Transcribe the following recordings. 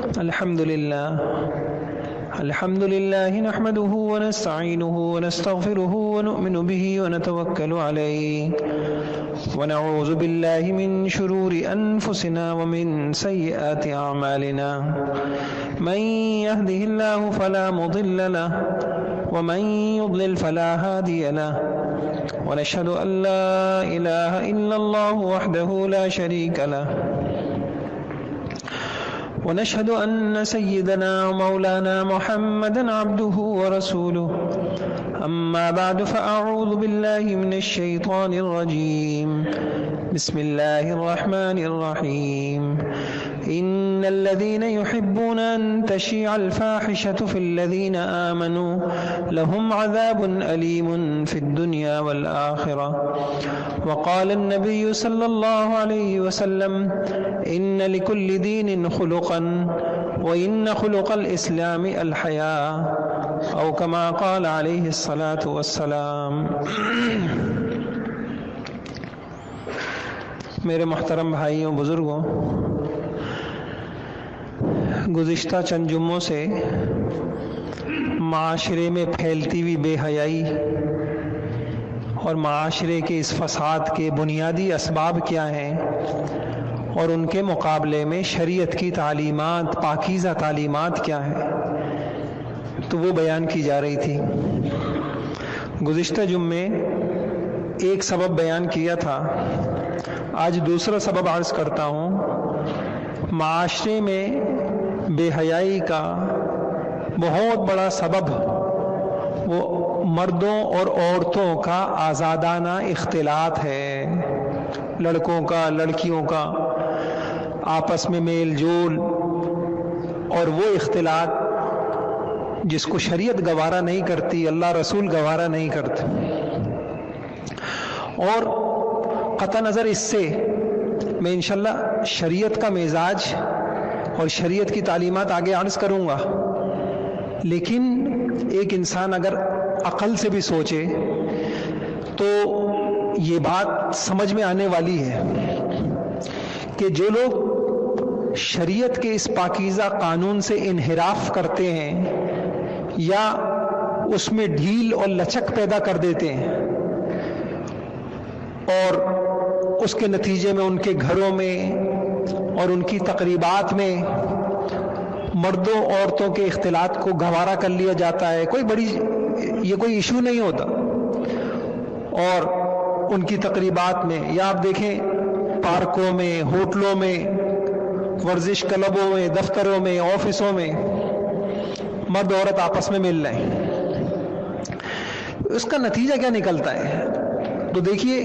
الحمد لله نحمده ونستعينه ونستغفره ونؤمن به ونتوكل عليه ونعوذ بالله من شرور أنفسنا ومن سيئات أعمالنا من يهده الله فلا مضل له ومن يضلل فلا هادي له ونشهد أن لا إله إلا الله وحده لا شريك له ونشهد أن سيدنا ومولانا محمدا عبده ورسوله أما بعد فأعوذ بالله من الشيطان الرجيم بسم الله الرحمن الرحيم إن الذين يحبون أن تشيع الفاحشة في الذين آمنوا لهم عذاب أليم في الدنيا والآخرة وقال النبي صلى الله عليه وسلم إن لكل دين خلقا وإن خلق الإسلام الحياء أو كما قال عليه الصلاة والسلام۔ میرے محترم بھائیوں بزرگوں، گزشتہ چند جمعوں سے معاشرے میں پھیلتی ہوئی بے حیائی اور معاشرے کے اس فساد کے بنیادی اسباب کیا ہیں اور ان کے مقابلے میں شریعت کی تعلیمات، پاکیزہ تعلیمات کیا ہیں، تو وہ بیان کی جا رہی تھی۔ گزشتہ جمعے ایک سبب بیان کیا تھا، آج دوسرا سبب عرض کرتا ہوں۔ معاشرے میں بے حیائی کا بہت بڑا سبب وہ مردوں اور عورتوں کا آزادانہ اختلاط ہے، لڑکوں کا لڑکیوں کا آپس میں میل جول، اور وہ اختلاط جس کو شریعت گوارا نہیں کرتی، اللہ رسول گوارا نہیں کرتے۔ اور قطع نظر اس سے میں انشاءاللہ شریعت کا مزاج اور شریعت کی تعلیمات آگے عرض کروں گا، لیکن ایک انسان اگر عقل سے بھی سوچے تو یہ بات سمجھ میں آنے والی ہے کہ جو لوگ شریعت کے اس پاکیزہ قانون سے انحراف کرتے ہیں یا اس میں ڈھیل اور لچک پیدا کر دیتے ہیں، اور اس کے نتیجے میں ان کے گھروں میں اور ان کی تقریبات میں مردوں عورتوں کے اختلاط کو گوارا کر لیا جاتا ہے، یہ کوئی ایشو نہیں ہوتا، اور ان کی تقریبات میں یا آپ دیکھیں پارکوں میں، ہوٹلوں میں، ورزش کلبوں میں، دفتروں میں، آفسوں میں مرد عورت آپس میں مل رہے ہیں، اس کا نتیجہ کیا نکلتا ہے؟ تو دیکھیے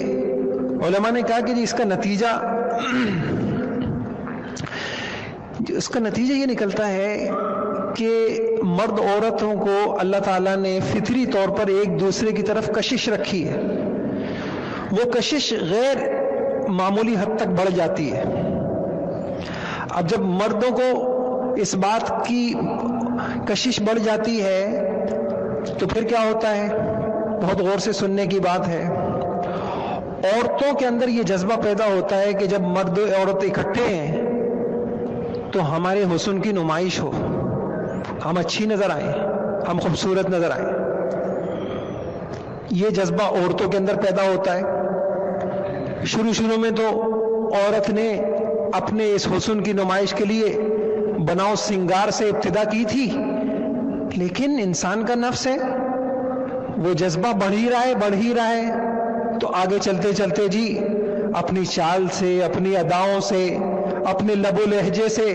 علماء نے کہا کہ اس کا نتیجہ یہ نکلتا ہے کہ مرد عورتوں کو اللہ تعالیٰ نے فطری طور پر ایک دوسرے کی طرف کشش رکھی ہے، وہ کشش غیر معمولی حد تک بڑھ جاتی ہے۔ اب جب مردوں کو اس بات کی کشش بڑھ جاتی ہے تو پھر کیا ہوتا ہے؟ بہت غور سے سننے کی بات ہے۔ عورتوں کے اندر یہ جذبہ پیدا ہوتا ہے کہ جب مرد و عورت اکٹھے ہیں تو ہمارے حسن کی نمائش ہو، ہم اچھی نظر آئیں، ہم خوبصورت نظر آئیں، یہ جذبہ عورتوں کے اندر پیدا ہوتا ہے۔ شروع میں تو عورت نے اپنے اس حسن کی نمائش کے لیے بناؤ سنگار سے ابتدا کی تھی، لیکن انسان کا نفس ہے، وہ جذبہ بڑھ ہی رہا ہے، تو آگے چلتے چلتے جی اپنی چال سے، اپنی اداؤں سے، اپنے لب و لہجے سے،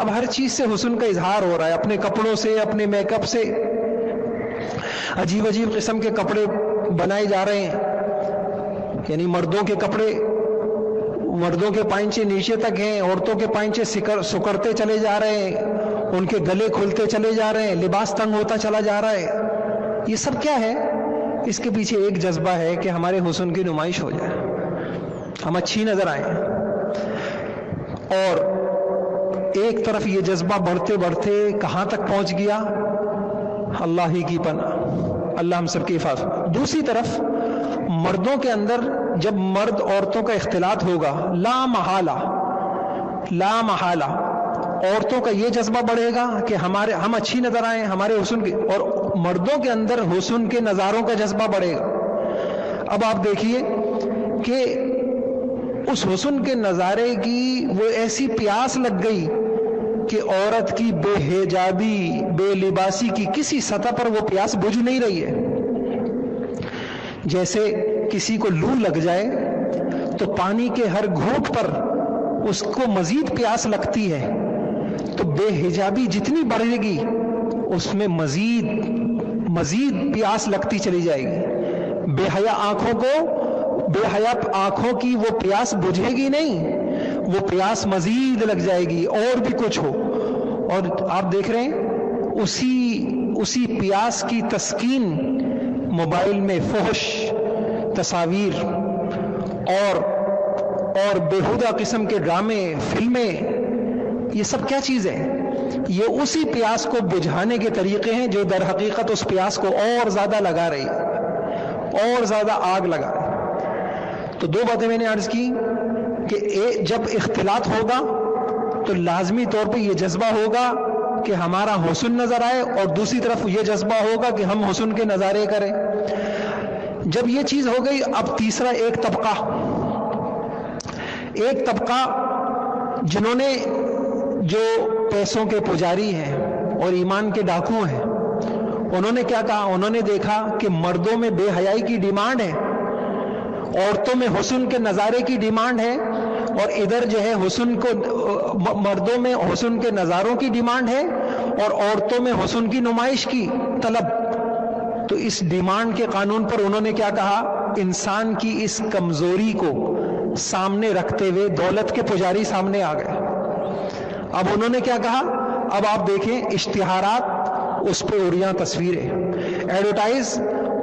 اب ہر چیز سے حسن کا اظہار ہو رہا ہے، اپنے کپڑوں سے، اپنے میک اپ سے، عجیب قسم کے کپڑے بنائے جا رہے ہیں، یعنی مردوں کے کپڑے، مردوں کے پائنچے نیچے تک ہیں، عورتوں کے پائنچے سکڑتے چلے جا رہے ہیں، ان کے گلے کھلتے چلے جا رہے ہیں، لباس تنگ ہوتا چلا جا رہا ہے۔ یہ سب کیا ہے؟ اس کے پیچھے ایک جذبہ ہے کہ ہمارے حسن کی نمائش ہو جائے، ہم اچھی نظر آئیں۔ اور ایک طرف یہ جذبہ بڑھتے کہاں تک پہنچ گیا؟ اللہ ہی کی پناہ، اللہ ہم سب کی حفاظت۔ دوسری طرف مردوں کے اندر جب مرد عورتوں کا اختلاط ہوگا، لا محالہ عورتوں کا یہ جذبہ بڑھے گا کہ ہم اچھی نظر آئیں، ہمارے حسن کے، اور مردوں کے اندر حسن کے نظاروں کا جذبہ بڑھے گا۔ اب آپ دیکھیے کہ اس حسن کے نظارے کی وہ ایسی پیاس لگ گئی کہ عورت کی بے حجابی، بے لباسی کی کسی سطح پر وہ پیاس بجھ نہیں رہی ہے۔ جیسے کسی کو لو لگ جائے تو پانی کے ہر گھونٹ پر اس کو مزید پیاس لگتی ہے، تو بے حجابی جتنی بڑھے گی اس میں مزید پیاس لگتی چلی جائے گی۔ بے حیا آنکھوں کی وہ پیاس بجھے گی نہیں، وہ پیاس مزید لگ جائے گی اور بھی کچھ ہو۔ اور آپ دیکھ رہے ہیں اسی پیاس کی تسکین موبائل میں فحش تصاویر اور بےہودہ قسم کے ڈرامے، فلمیں، یہ سب کیا چیز ہے؟ یہ اسی پیاس کو بجھانے کے طریقے ہیں جو در حقیقت اس پیاس کو اور زیادہ لگا رہی ہے، اور زیادہ آگ لگا رہی ہے۔ تو دو باتیں میں نے عرض کی کہ جب اختلاط ہوگا تو لازمی طور پہ یہ جذبہ ہوگا کہ ہمارا حسن نظر آئے، اور دوسری طرف یہ جذبہ ہوگا کہ ہم حسن کے نظارے کریں۔ جب یہ چیز ہو گئی، اب تیسرا ایک طبقہ جنہوں نے، جو پیسوں کے پجاری ہیں اور ایمان کے ڈاکو ہیں، انہوں نے کیا کہا؟ انہوں نے دیکھا کہ مردوں میں بے حیائی کی ڈیمانڈ ہے، عورتوں میں حسن کے نظارے کی ڈیمانڈ ہے، اور ادھر جو ہے مردوں میں حسن کے نظاروں کی ڈیمانڈ ہے اور عورتوں میں حسن کی نمائش کی طلب۔ تو اس ڈیمانڈ کے قانون پر انہوں نے کیا کہا؟ انسان کی اس کمزوری کو سامنے رکھتے ہوئے دولت کے پجاری سامنے آ گئے۔ اب انہوں نے کیا کہا؟ اب آپ دیکھیں اشتہارات، اس پہ اڑیاں تصویریں، ایڈورٹائز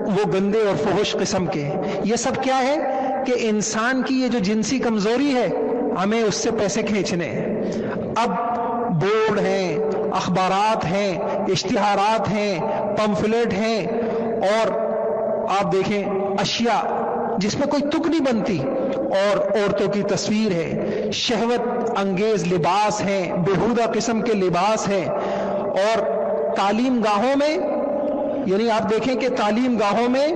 وہ گندے اور فحش قسم کے۔ یہ سب کیا ہے کہ انسان کی یہ جو جنسی کمزوری ہے، ہمیں اس سے پیسے کھینچنے ہیں۔ اب بورڈ ہیں، اخبارات ہیں، اشتہارات ہیں، پمفلیٹ ہیں، اور آپ دیکھیں اشیاء جس میں کوئی تک نہیں بنتی، اور عورتوں کی تصویر ہے، شہوت انگیز لباس ہیں، بےہودہ قسم کے لباس ہیں، اور تعلیم گاہوں میں، یعنی آپ دیکھیں کہ تعلیم گاہوں میں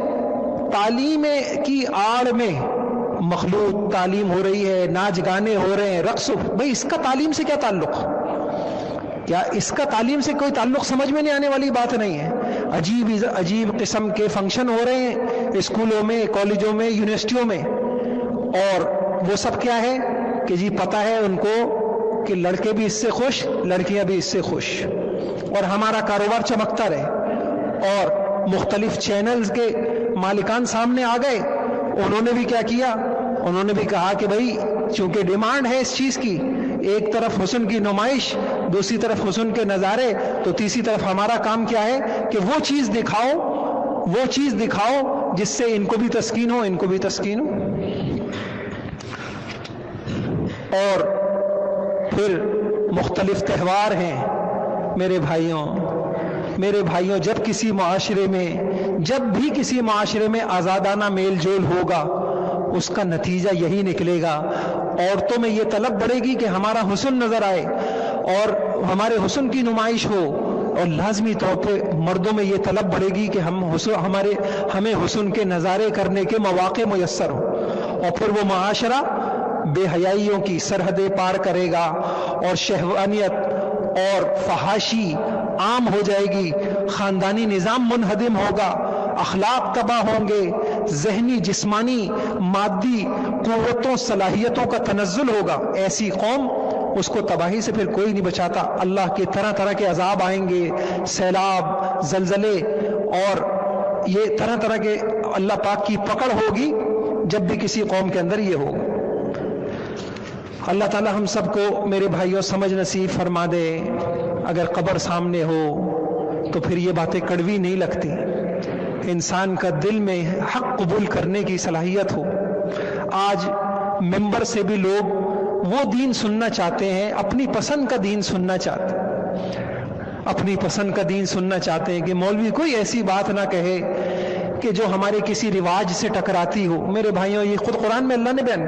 تعلیم کی آڑ میں مخلوط تعلیم ہو رہی ہے، ناچ گانے ہو رہے ہیں، رقص۔ بھئی اس کا تعلیم سے کیا تعلق؟ کیا اس کا تعلیم سے کوئی تعلق؟ سمجھ میں نہیں آنے والی بات نہیں ہے۔ عجیب قسم کے فنکشن ہو رہے ہیں اسکولوں میں، کالجوں میں، یونیورسٹیوں میں، اور وہ سب کیا ہے کہ جی پتہ ہے ان کو کہ لڑکے بھی اس سے خوش، لڑکیاں بھی اس سے خوش، اور ہمارا کاروبار چمکتا رہے۔ اور مختلف چینلز کے مالکان سامنے آ گئے، انہوں نے بھی کیا کیا؟ انہوں نے بھی کہا کہ بھائی چونکہ ڈیمانڈ ہے اس چیز کی، ایک طرف حسن کی نمائش، دوسری طرف حسن کے نظارے، تو تیسری طرف ہمارا کام کیا ہے کہ وہ چیز دکھاؤ جس سے ان کو بھی تسکین ہو، ان کو بھی تسکین ہو۔ اور پھر مختلف تہوار ہیں میرے بھائیوں، جب بھی کسی معاشرے میں آزادانہ میل جول ہوگا، اس کا نتیجہ یہی نکلے گا۔ عورتوں میں یہ طلب بڑھے گی کہ ہمارا حسن نظر آئے اور ہمارے حسن کی نمائش ہو، اور لازمی طور پہ مردوں میں یہ طلب بڑھے گی کہ ہمیں حسن کے نظارے کرنے کے مواقع میسر ہوں، اور پھر وہ معاشرہ بے حیائیوں کی سرحدیں پار کرے گا، اور شہوانیت اور فحاشی عام ہو جائے گی، خاندانی نظام منہدم ہوگا، اخلاق تباہ ہوں گے، ذہنی، جسمانی، مادی قوتوں، صلاحیتوں کا تنزل ہوگا۔ ایسی قوم، اس کو تباہی سے پھر کوئی نہیں بچاتا۔ اللہ کے طرح طرح کے عذاب آئیں گے، سیلاب، زلزلے، اور یہ طرح طرح کے اللہ پاک کی پکڑ ہوگی جب بھی کسی قوم کے اندر یہ ہوگا۔ اللہ تعالی ہم سب کو میرے بھائیوں سمجھ نصیب فرما دے۔ اگر قبر سامنے ہو تو پھر یہ باتیں کڑوی نہیں لگتی، انسان کا دل میں حق قبول کرنے کی صلاحیت ہو۔ آج ممبر سے بھی لوگ وہ دین سننا چاہتے ہیں، اپنی پسند کا دین سننا چاہتے ہیں، اپنی پسند کا دین سننا چاہتے ہیں کہ مولوی کوئی ایسی بات نہ کہے کہ جو ہمارے کسی رواج سے ٹکراتی ہو۔ میرے بھائیوں، یہ خود قرآن میں اللہ نے بیان،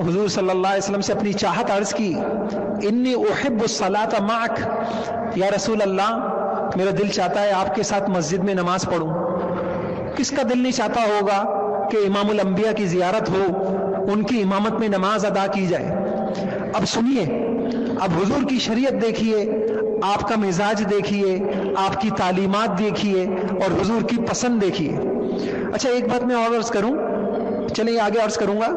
حضور صلی اللہ علیہ وسلم سے اپنی چاہت عرض کی، انی احب الصلاۃ معک، یا رسول اللہ میرا دل چاہتا ہے آپ کے ساتھ مسجد میں نماز پڑھوں۔ کس کا دل نہیں چاہتا ہوگا کہ امام الانبیاء کی زیارت ہو، ان کی امامت میں نماز ادا کی جائے۔ اب سنیے، اب حضور کی شریعت دیکھیے، آپ کا مزاج دیکھیے، آپ کی تعلیمات دیکھیے اور حضور کی پسند دیکھیے۔ اچھا ایک بات میں اور عرض کروں، چلیں آگے عرض کروں گا۔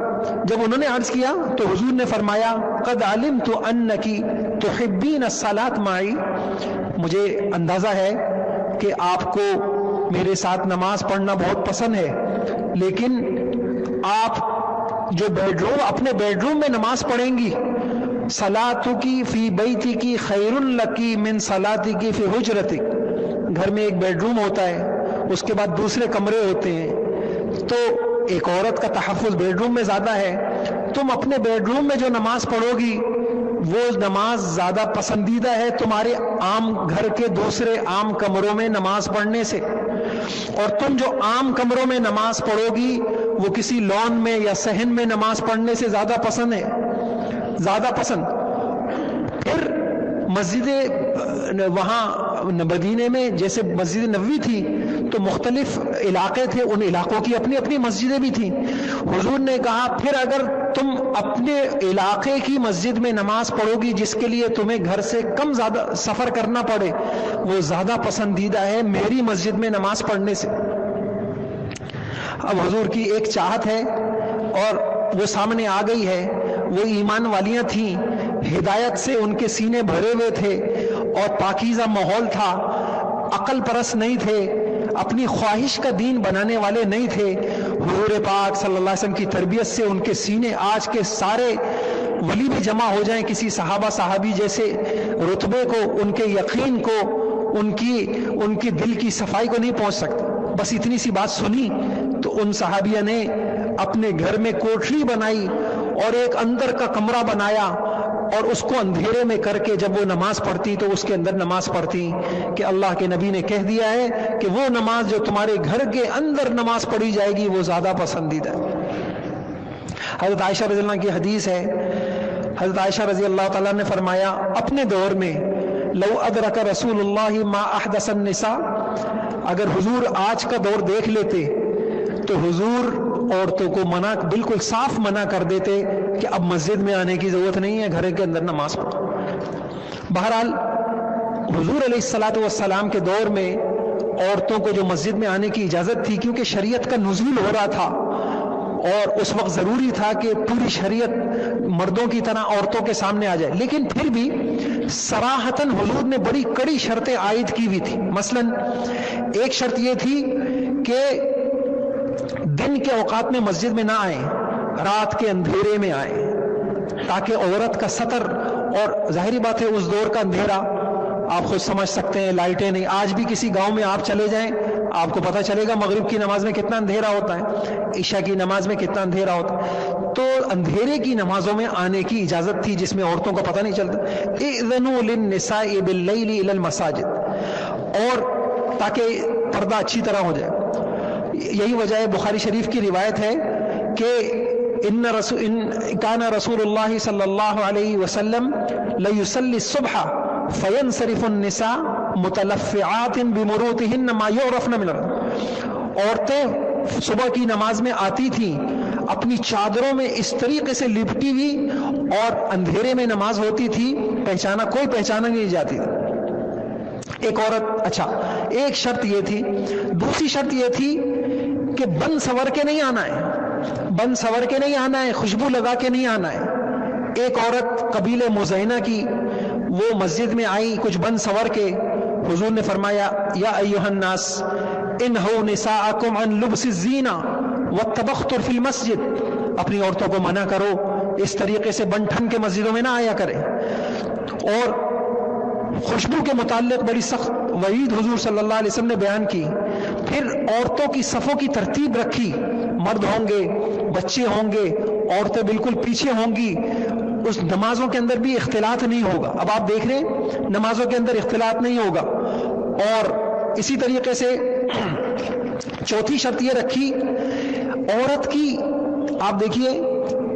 جب انہوں نے عرض کیا تو حضور نے فرمایا، قد علمت انکی تحبین الصلاۃ معی، مجھے اندازہ ہے کہ آپ کو میرے ساتھ نماز پڑھنا بہت پسند ہے، لیکن آپ جو اپنے بیڈ روم میں نماز پڑھیں گی، صلاتکی فی بیتک خیر لکی من صلاتک فی حجرتک، گھر میں ایک بیڈ روم ہوتا ہے، اس کے بعد دوسرے کمرے ہوتے ہیں، تو ایک عورت کا تحفظ بیڈ روم میں زیادہ ہے، تم اپنے بیڈ روم میں جو نماز پڑھو گی وہ نماز زیادہ پسندیدہ ہے تمہارے عام گھر کے دوسرے عام کمروں میں نماز پڑھنے سے، اور تم جو عام کمروں میں نماز پڑھو گی وہ کسی لان میں یا صحن میں نماز پڑھنے سے زیادہ پسند ہے، زیادہ پسند۔ پھر مسجد وہاں مدینے میں جیسے مسجد نبوی تھی تو مختلف علاقے تھے، ان علاقوں کی اپنی اپنی مسجدیں بھی تھیں۔ حضور نے کہا پھر اگر تم اپنے علاقے کی مسجد میں نماز پڑھو گی جس کے لیے تمہیں گھر سے کم زیادہ سفر کرنا پڑے، وہ زیادہ پسندیدہ ہے میری مسجد میں نماز پڑھنے سے۔ اب حضور کی ایک چاہت ہے اور وہ سامنے آ گئی ہے، وہ ایمان والیاں تھیں، ہدایت سے ان کے سینے بھرے ہوئے تھے اور پاکیزہ ماحول تھا، عقل پرست نہیں تھے، اپنی خواہش کا دین بنانے والے نہیں تھے۔ حضور پاک صلی اللہ علیہ وسلم کی تربیت سے ان کے سینے آج کے سارے ولی بھی جمع ہو جائیں کسی صحابہ صحابی جیسے رتبے کو، ان کے یقین کو، ان کی دل کی صفائی کو نہیں پہنچ سکتے۔ بس اتنی سی بات سنی تو ان صحابیہ نے اپنے گھر میں کوٹھری بنائی اور ایک اندر کا کمرہ بنایا اور اس کو اندھیرے میں کر کے جب وہ نماز پڑھتی تو اس کے اندر نماز پڑھتی کہ اللہ کے نبی نے کہہ دیا ہے کہ وہ نماز جو تمہارے گھر کے اندر نماز پڑھی جائے گی وہ زیادہ پسندیدہ ہے۔ حضرت عائشہ رضی اللہ عنہ کی حدیث ہے، حضرت عائشہ رضی اللہ تعالیٰ نے فرمایا اپنے دور میں لو ادرک رسول اللہ ما احدث النساء، اگر حضور آج کا دور دیکھ لیتے تو حضور عورتوں کو بالکل صاف منع کر دیتے کہ اب مسجد میں آنے کی ضرورت نہیں ہے، گھر کے اندر نماز پڑھو۔ بہرحال حضور علیہ الصلاۃ والسلام کے دور میں عورتوں کو جو مسجد میں آنے کی اجازت تھی، کیونکہ شریعت کا نزول ہو رہا تھا اور اس وقت ضروری تھا کہ پوری شریعت مردوں کی طرح عورتوں کے سامنے آ جائے، لیکن پھر بھی صراحتاً حضور نے بڑی کڑی شرطیں عائد کی ہوئی تھی۔ مثلا ایک شرط یہ تھی کہ دن کے اوقات میں مسجد میں نہ آئیں، رات کے اندھیرے میں آئیں، تاکہ عورت کا ستر، اور ظاہری بات ہے اس دور کا اندھیرا آپ خود سمجھ سکتے ہیں، لائٹیں نہیں۔ آج بھی کسی گاؤں میں آپ چلے جائیں آپ کو پتہ چلے گا مغرب کی نماز میں کتنا اندھیرا ہوتا ہے، عشاء کی نماز میں کتنا اندھیرا ہوتا ہے۔ تو اندھیرے کی نمازوں میں آنے کی اجازت تھی جس میں عورتوں کا پتہ نہیں چلتا۔ اذنوا للنساء باللیل الی المساجد، اور تاکہ پردہ اچھی طرح ہو جائے۔ یہی وجہ ہے، بخاری شریف کی روایت ہے کہ کان رسول اللہ صلی اللہ علیہ وسلم لیصلی الصبح فینصرف النساء متلفعات بمروطہن ما یعرفن من الرجل، عورتیں صبح کی نماز میں آتی تھیں اپنی چادروں میں اس طریقے سے لپٹی ہوئی، اور اندھیرے میں نماز ہوتی تھی، کوئی پہچانا نہیں جاتی تھی۔ ایک عورت، اچھا ایک شرط یہ تھی۔ دوسری شرط یہ تھی کہ بن سور کے نہیں آنا ہے، بن سور کے نہیں آنا ہے، خوشبو لگا کے نہیں آنا ہے۔ ایک عورت قبیلہ مزینہ کی، وہ مسجد میں آئی کچھ بن سور کے، حضور نے فرمایا یا ایھا الناس انہوا نساءکم عن لبس الزینہ والتبختر فی المسجد، اپنی عورتوں کو منع کرو اس طریقے سے بن ٹھن کے مسجدوں میں نہ آیا کریں۔ اور خوشبو کے متعلق بڑی سخت وعید حضور صلی اللہ علیہ وسلم نے بیان کی۔ پھر عورتوں کی صفوں کی ترتیب رکھی، مرد ہوں گے، بچے ہوں گے، عورتیں بالکل پیچھے ہوں گی، اس نمازوں کے اندر بھی اختلاط نہیں ہوگا۔ اب آپ دیکھ رہے ہیں نمازوں کے اندر اختلاط نہیں ہوگا۔ اور اسی طریقے سے چوتھی شرط یہ رکھی عورت کی، آپ دیکھیے